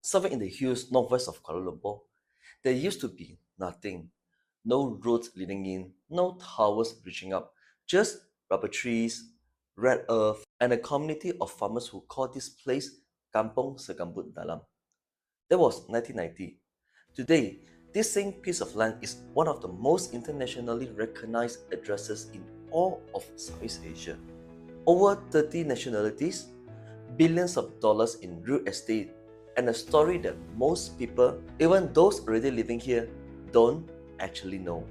Somewhere in the hills northwest of Kuala Lumpur, there used to be nothing. No roads leading in, no towers reaching up, just rubber trees, red earth, and a community of farmers who called this place Kampong Segambut Dalam. That was 1990. Today, this same piece of land is one of the most internationally recognized addresses in all of Southeast Asia. Over 30 nationalities, billions of dollars in real estate, and a story that most people, even those already living here, don't actually know.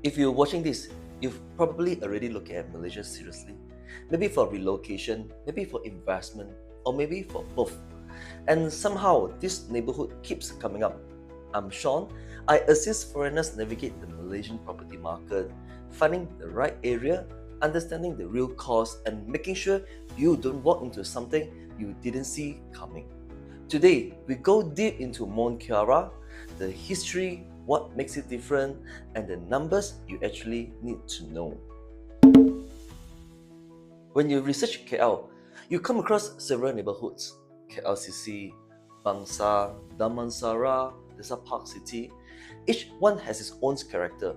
If you're watching this, you've probably already looking at Malaysia seriously. Maybe for relocation, maybe for investment, or maybe for both. And somehow this neighborhood keeps coming up. I'm Sean. I assist foreigners navigate the Malaysian property market, finding the right area, understanding the real cost, and making sure you don't walk into something you didn't see coming. Today, we go deep into Mont Kiara, the history, what makes it different, and the numbers you actually need to know. When you research KL, you come across several neighborhoods: KLCC, Bangsa, Damansara, Desa Park City. Each one has its own character.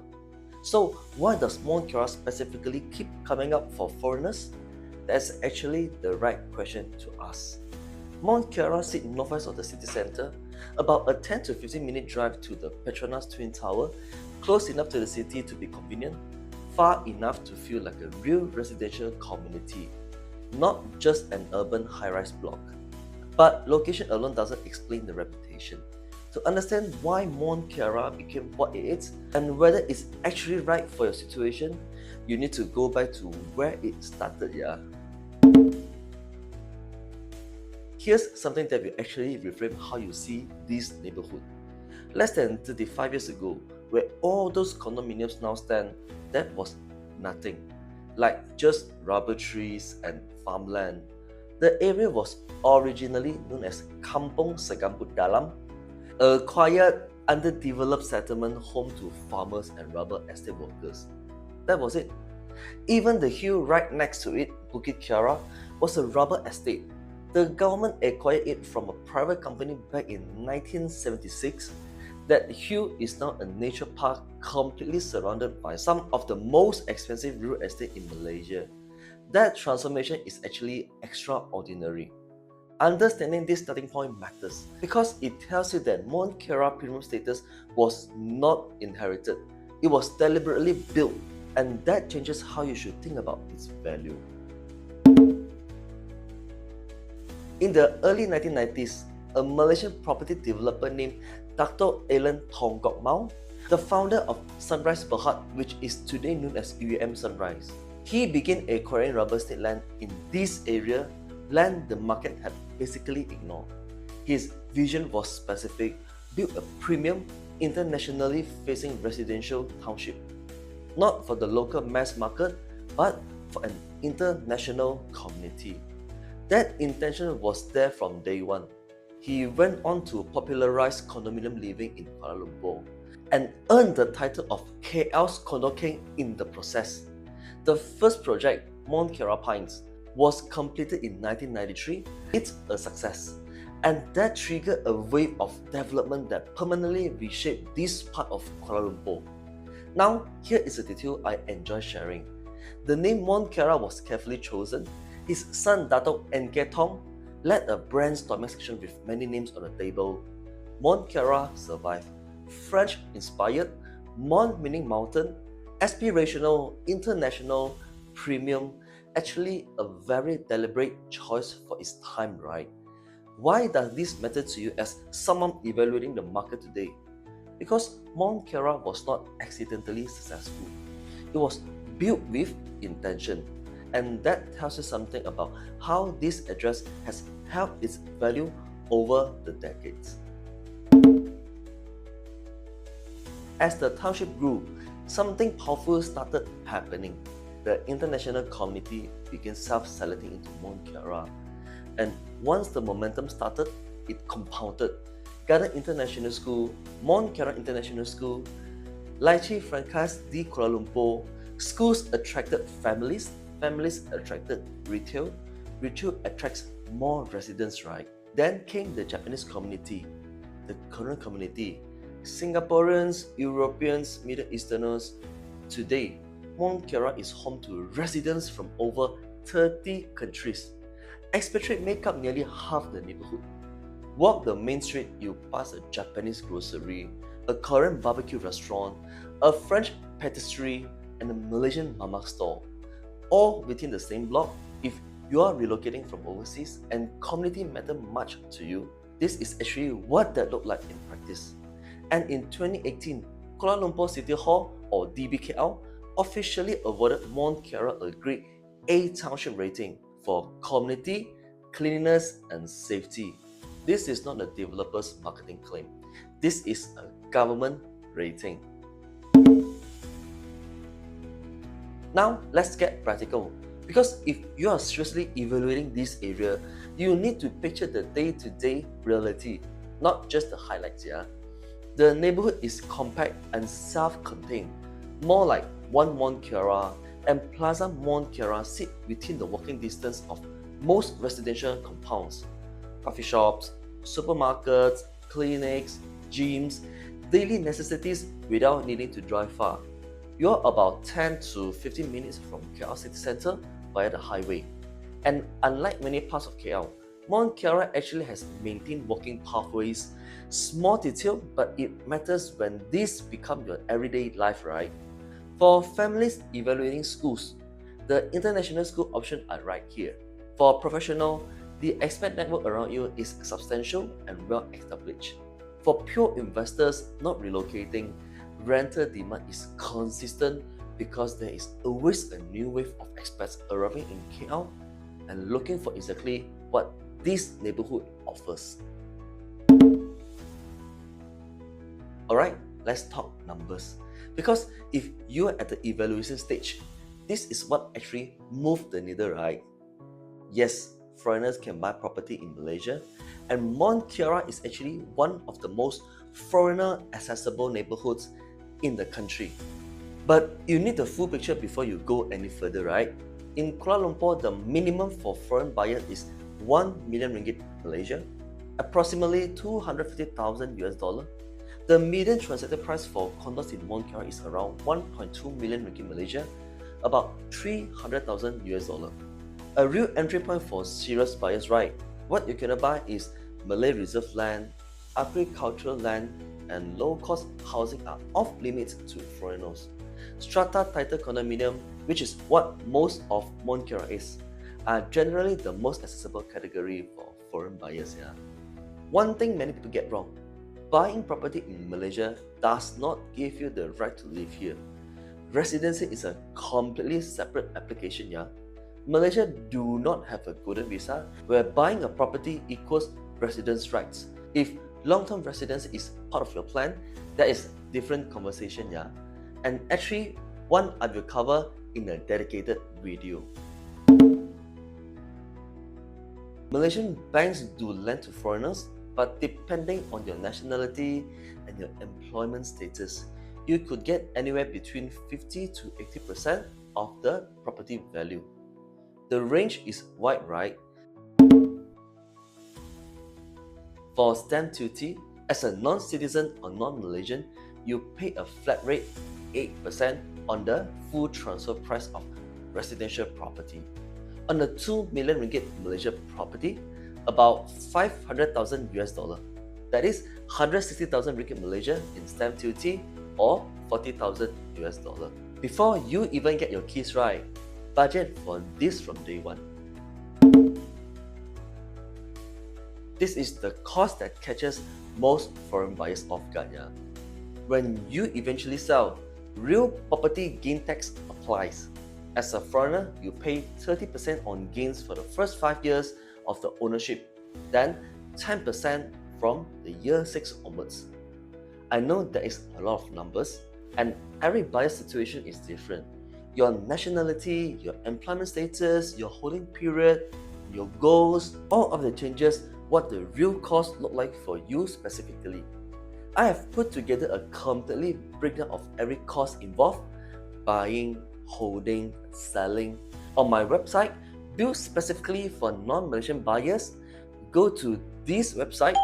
So why does Mont Kiara specifically keep coming up for foreigners? That's actually the right question to ask. Mont Kiara sits northwest of the city centre, about a 10 to 15 minute drive to the Petronas Twin Tower, close enough to the city to be convenient, far enough to feel like a real residential community, not just an urban high-rise block. But location alone doesn't explain the reputation. To understand why Mont Kiara became what it is and whether it's actually right for your situation, you need to go back to where it started, yeah. Here's something that will actually reframe how you see this neighborhood. Less than 35 years ago, where all those condominiums now stand, that was nothing. Like just rubber trees and farmland. The area was originally known as Kampong Segambut Dalam, a quiet, underdeveloped settlement home to farmers and rubber estate workers. That was it. Even the hill right next to it, Bukit Kiara, was a rubber estate. The government acquired it from a private company back in 1976. That hill is now a nature park completely surrounded by some of the most expensive real estate in Malaysia. That transformation is actually extraordinary. Understanding this starting point matters because it tells you that Mont Kiara premium status was not inherited. It was deliberately built, and that changes how you should think about its value. In the early 1990s, a Malaysian property developer named Dr. Alan Tonggok Mau, the founder of Sunrise Berhad, which is today known as UEM Sunrise. He began acquiring rubber estate land in this area, land the market had basically ignored. His vision was specific: build a premium, internationally facing residential township. Not for the local mass market, but for an international community. That intention was there from day one. He went on to popularize condominium living in Kuala Lumpur and earned the title of KL's Condo King in the process. The first project, Mont Kiara Pines, was completed in 1993. It's a success, and that triggered a wave of development that permanently reshaped this part of Kuala Lumpur. Now, here is a detail I enjoy sharing. The name Mont Kiara was carefully chosen. His son Datuk N.K. Tong led a brainstorming session with many names on the table. Mont Kiara survived. French-inspired, Mont meaning mountain, aspirational, international, premium, actually a very deliberate choice for its time, right? Why does this matter to you as someone evaluating the market today? Because Mont Kiara was not accidentally successful. It was built with intention. And that tells you something about how this address has held its value over the decades. As the township grew, something powerful started happening. The international community began self-selecting into Mont Kiara. And once the momentum started, it compounded. Garden International School, Mont Kiara International School, Lychee Franchise di Kuala Lumpur, schools attracted families, families attracted retail, retail attracts more residents, right? Then came the Japanese community. the Korean community, Singaporeans, Europeans, Middle Easterners. Today, Mont Kiara is home to residents from over 30 countries. Expatriates make up nearly half the neighborhood. Walk the main street, you pass a Japanese grocery, a Korean barbecue restaurant, a French patisserie, and a Malaysian mamak store, all within the same block. If you are relocating from overseas and community matter much to you, this is actually what that looked like in practice. And in 2018, Kuala Lumpur City Hall, or DBKL, officially awarded Mont Kiara a grade A township rating for community, cleanliness, and safety. This is not a developer's marketing claim. This is a government rating. Now, let's get practical. Because if you are seriously evaluating this area, you need to picture the day-to-day reality, not just the highlights. The neighborhood is compact and self-contained, more like one Mont Kiara, and Plaza Mont Kiara sit within the walking distance of most residential compounds. Coffee shops, supermarkets, clinics, gyms, daily necessities without needing to drive far. You're about 10 to 15 minutes from KL city centre via the highway. And unlike many parts of KL, Mont Kiara actually has maintained walking pathways. Small detail, but it matters when this becomes your everyday life, right? For families evaluating schools, the international school options are right here. For professional, the expat network around you is substantial and well established. For pure investors not relocating, rental demand is consistent because there is always a new wave of expats arriving in KL and looking for exactly what this neighborhood offers. Alright, let's talk numbers. Because if you are at the evaluation stage, this is what actually moved the needle, right? Yes, foreigners can buy property in Malaysia, and Mont Kiara is actually one of the most foreigner-accessible neighborhoods in the country. But you need the full picture before you go any further, right? In Kuala Lumpur, the minimum for foreign buyers is 1 million ringgit Malaysia, approximately 250,000 US dollar. The median transacted price for condos in Mont Kiara is around 1.2 million ringgit Malaysia, about 300,000 US dollar. A real entry point for serious buyers, right? What you can buy is Malay reserve land, agricultural land, and low-cost housing are off limits to foreigners. Strata title condominium, which is what most of Mont Kiara is, are generally the most accessible category for foreign buyers. One thing many people get wrong: buying property in Malaysia does not give you the right to live here. Residency is a completely separate application. Malaysia do not have a golden visa where buying a property equals residence rights. If long-term residence is part of your plan, that is different conversation. And actually, one I will cover in a dedicated video. Malaysian banks do lend to foreigners, but depending on your nationality and your employment status, you could get anywhere between 50 to 80% of the property value. The range is wide, right? For stamp duty, as a non-citizen or non-Malaysian, you pay a flat rate 8% on the full transfer price of residential property. On a 2 million ringgit Malaysia property, about 500,000 US dollar. That is 160,000 ringgit Malaysia in stamp duty or 40,000 US dollar. Before you even get your keys right, budget for this from day one. This is the cost that catches most foreign buyers off guard. When you eventually sell, real property gain tax applies. As a foreigner, you pay 30% on gains for the first 5 years of the ownership, then 10% from the year 6 onwards. I know that is a lot of numbers, and every buyer's situation is different. Your nationality, your employment status, your holding period, your goals, all of the changes what the real cost look like for you specifically. I have put together a completely breakdown of every cost involved: buying, holding, selling, on my website built specifically for non-Malaysian buyers. Go to this website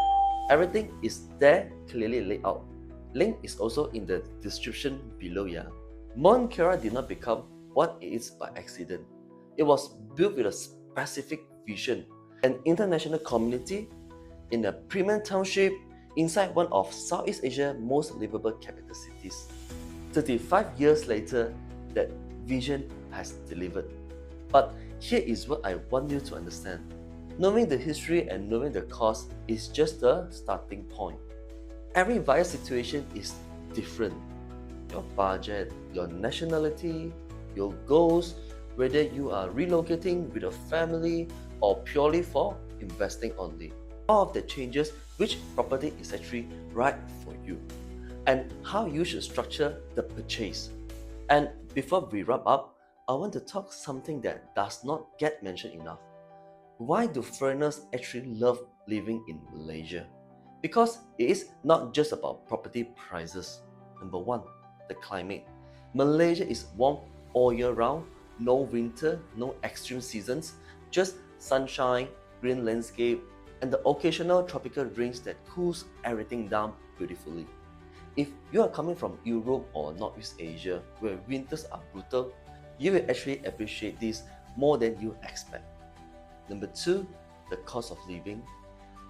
Everything is there clearly laid out. Link is also in the description below. Mont Kiara did not become what it is by accident. It was built with a specific vision, an international community in a premium township inside one of Southeast Asia's most livable capital cities. 35 years later, that vision has delivered. But here is what I want you to understand. Knowing the history and knowing the cost is just the starting point. Every buyer situation is different. Your budget, your nationality, your goals, whether you are relocating with a family or purely for investing only. All of the changes which property is actually right for you and how you should structure the purchase. And before we wrap up, I want to talk something that does not get mentioned enough. Why do foreigners actually love living in Malaysia? Because it is not just about property prices. Number one, the climate. Malaysia is warm all year round, no winter, no extreme seasons, just sunshine, green landscape, and the occasional tropical rains that cools everything down beautifully. If you are coming from Europe or Northeast Asia, where winters are brutal, you will actually appreciate this more than you expect. Number two, the cost of living.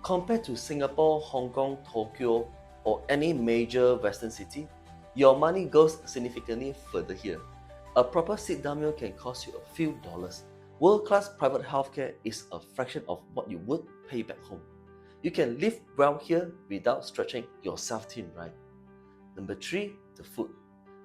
Compared to Singapore, Hong Kong, Tokyo, or any major Western city, your money goes significantly further here. A proper sit-down meal can cost you a few dollars. World-class private healthcare is a fraction of what you would pay back home. You can live well here without stretching yourself thin, right? Number three, the food.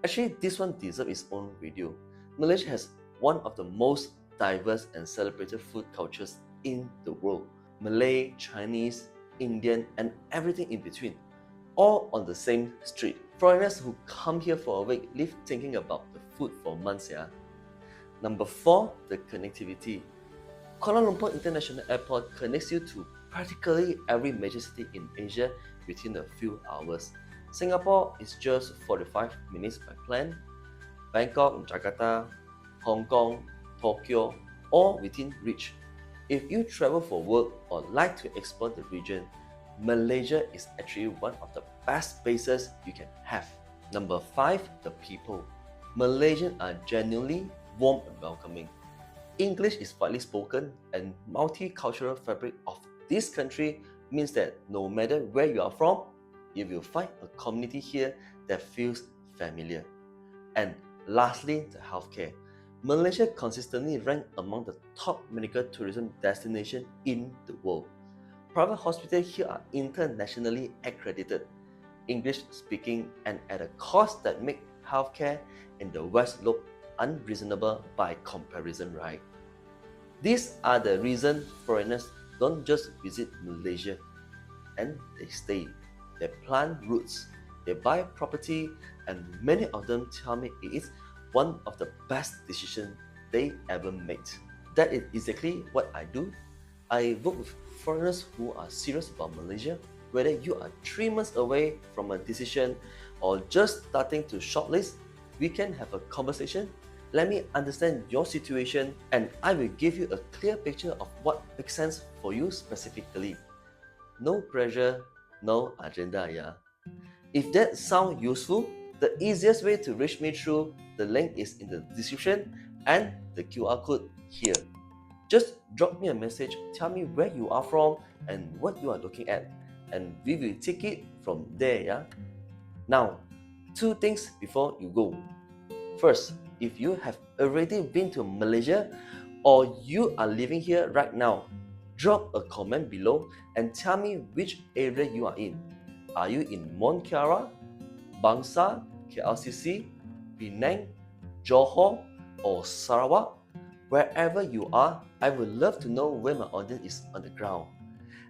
Actually, this one deserves its own video. Malaysia has one of the most diverse and celebrated food cultures in the world. Malay, Chinese, Indian, and everything in between, all on the same street. Foreigners who come here for a week live thinking about the food for months. Number four, the connectivity. Kuala Lumpur International Airport connects you to practically every major city in Asia within a few hours. Singapore is just 45 minutes by plane. Bangkok, Jakarta, Hong Kong, Tokyo, all within reach. If you travel for work or like to explore the region, Malaysia is actually one of the best places you can have. Number five, the people. Malaysians are genuinely warm and welcoming. English is widely spoken, and multicultural fabric of this country means that no matter where you are from, you will find a community here that feels familiar. And lastly, the healthcare. Malaysia consistently ranks among the top medical tourism destinations in the world. Private hospitals here are internationally accredited, English speaking, and at a cost that make healthcare in the West look unreasonable by comparison, right? These are the reasons foreigners don't just visit Malaysia and they stay. They plant roots, they buy property, and many of them tell me it is one of the best decisions they ever made. That is exactly what I do. I work with foreigners who are serious about Malaysia. Whether you are 3 months away from a decision or just starting to shortlist, we can have a conversation. Let me understand your situation and I will give you a clear picture of what makes sense for you specifically. No pressure, no agenda, If that sounds useful, the easiest way to reach me through the link is in the description and the QR code here. Just drop me a message, tell me where you are from and what you are looking at, and we will take it from there. Now, 2 things before you go. First, if you have already been to Malaysia or you are living here right now, drop a comment below and tell me which area you are in. Are you in Mont Kiara, Bangsa, KLCC, Penang, Johor, or Sarawak? Wherever you are, I would love to know where my audience is on the ground.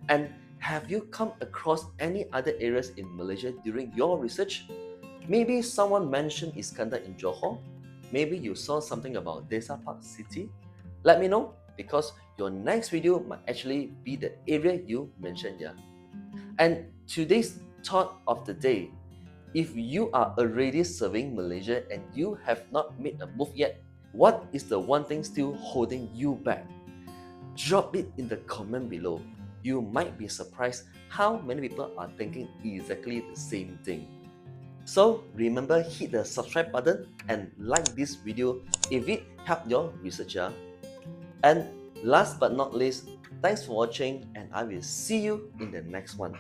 And have you come across any other areas in Malaysia during your research? Maybe someone mentioned Iskandar in Johor. Maybe you saw something about Desa Park City. Let me know because your next video might actually be the area you mentioned. And today's thought of the day. If you are already serving Malaysia and you have not made a move yet, what is the one thing still holding you back? Drop it in the comment below. You might be surprised how many people are thinking exactly the same thing. So remember, hit the subscribe button and like this video if it helped your research. And last but not least, thanks for watching and I will see you in the next one.